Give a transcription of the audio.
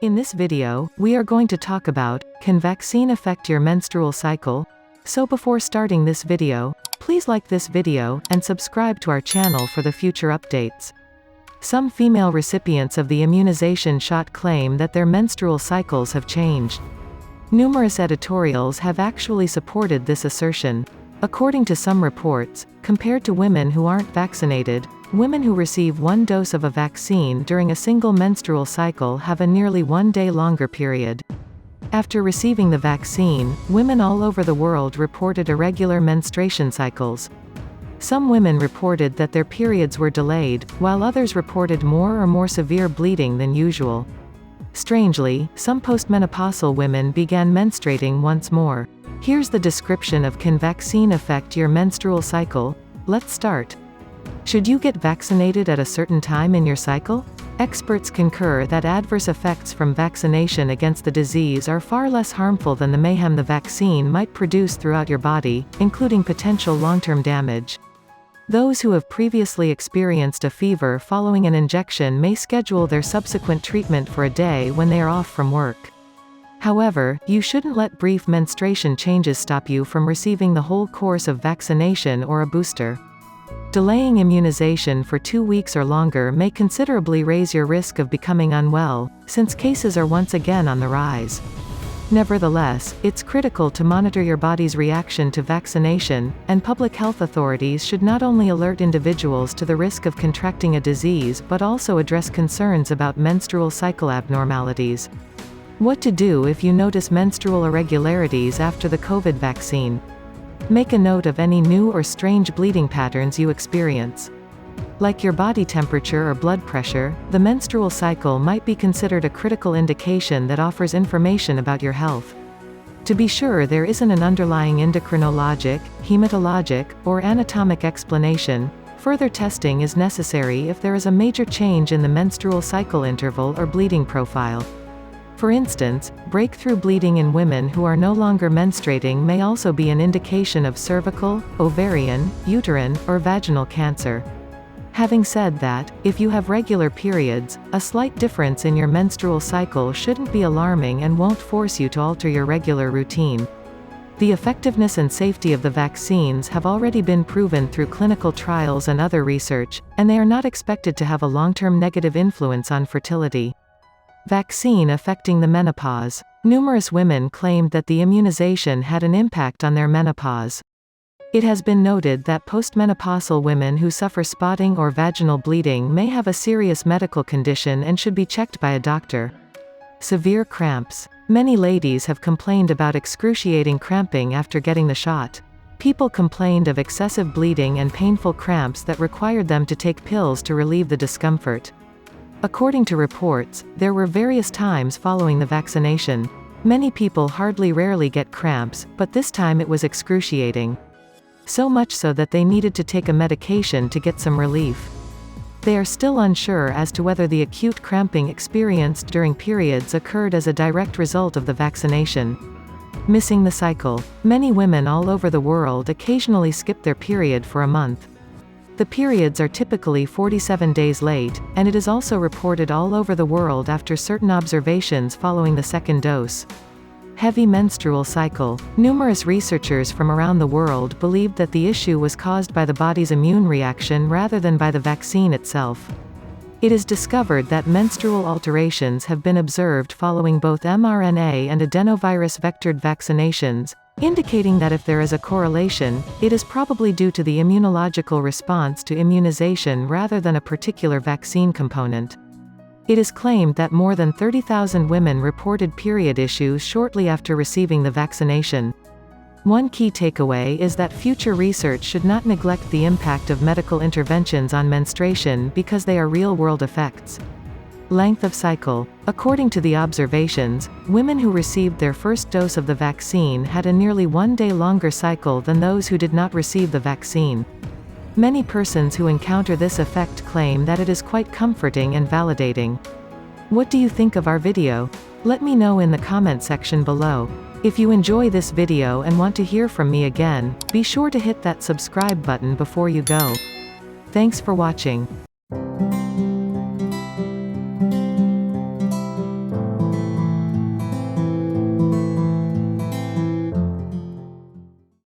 In this video, we are going to talk about, can vaccine affect your menstrual cycle? So before starting this video, please like this video, and subscribe to our channel for the future updates. Some female recipients of the immunization shot claim that their menstrual cycles have changed. Numerous editorials have actually supported this assertion. According to some reports, compared to women who aren't vaccinated, women who receive one dose of a vaccine during a single menstrual cycle have a nearly 1 day longer period. After receiving the vaccine, women all over the world reported irregular menstruation cycles. Some women reported that their periods were delayed, while others reported more or more severe bleeding than usual. Strangely, some postmenopausal women began menstruating once more. Here's the description of can vaccine affect your menstrual cycle? Let's start. Should you get vaccinated at a certain time in your cycle? Experts concur that adverse effects from vaccination against the disease are far less harmful than the mayhem the vaccine might produce throughout your body, including potential long-term damage. Those who have previously experienced a fever following an injection may schedule their subsequent treatment for a day when they are off from work. However, you shouldn't let brief menstruation changes stop you from receiving the whole course of vaccination or a booster. Delaying immunization for 2 weeks or longer may considerably raise your risk of becoming unwell, since cases are once again on the rise. Nevertheless, it's critical to monitor your body's reaction to vaccination, and public health authorities should not only alert individuals to the risk of contracting a disease but also address concerns about menstrual cycle abnormalities. What to do if you notice menstrual irregularities after the COVID vaccine? Make a note of any new or strange bleeding patterns you experience. Like your body temperature or blood pressure, the menstrual cycle might be considered a critical indication that offers information about your health. To be sure there isn't an underlying endocrinologic, hematologic, or anatomic explanation, further testing is necessary if there is a major change in the menstrual cycle interval or bleeding profile. For instance, breakthrough bleeding in women who are no longer menstruating may also be an indication of cervical, ovarian, uterine, or vaginal cancer. Having said that, if you have regular periods, a slight difference in your menstrual cycle shouldn't be alarming and won't force you to alter your regular routine. The effectiveness and safety of the vaccines have already been proven through clinical trials and other research, and they are not expected to have a long-term negative influence on fertility. Vaccine affecting the menopause. Numerous women claimed that the immunization had an impact on their menopause. It has been noted that postmenopausal women who suffer spotting or vaginal bleeding may have a serious medical condition and should be checked by a doctor. Severe cramps. Many ladies have complained about excruciating cramping after getting the shot. People complained of excessive bleeding and painful cramps that required them to take pills to relieve the discomfort. According to reports, there were various times following the vaccination. Many people rarely get cramps, but this time it was excruciating. So much so that they needed to take a medication to get some relief. They are still unsure as to whether the acute cramping experienced during periods occurred as a direct result of the vaccination. Missing the cycle. Many women all over the world occasionally skip their period for a month. The periods are typically 47 days late, and it is also reported all over the world after certain observations following the second dose. Heavy menstrual cycle. Numerous researchers from around the world believed that the issue was caused by the body's immune reaction rather than by the vaccine itself. It is discovered that menstrual alterations have been observed following both mRNA and adenovirus vectored vaccinations, indicating that if there is a correlation, it is probably due to the immunological response to immunization rather than a particular vaccine component. It is claimed that more than 30,000 women reported period issues shortly after receiving the vaccination. One key takeaway is that future research should not neglect the impact of medical interventions on menstruation because they are real-world effects. Length of cycle. According to the observations, women who received their first dose of the vaccine had a nearly 1 day longer cycle than those who did not receive the vaccine. Many persons who encounter this effect claim that it is quite comforting and validating. What do you think of our video? Let me know in the comment section below. If you enjoy this video and want to hear from me again, be sure to hit that subscribe button before you go. Thanks for watching.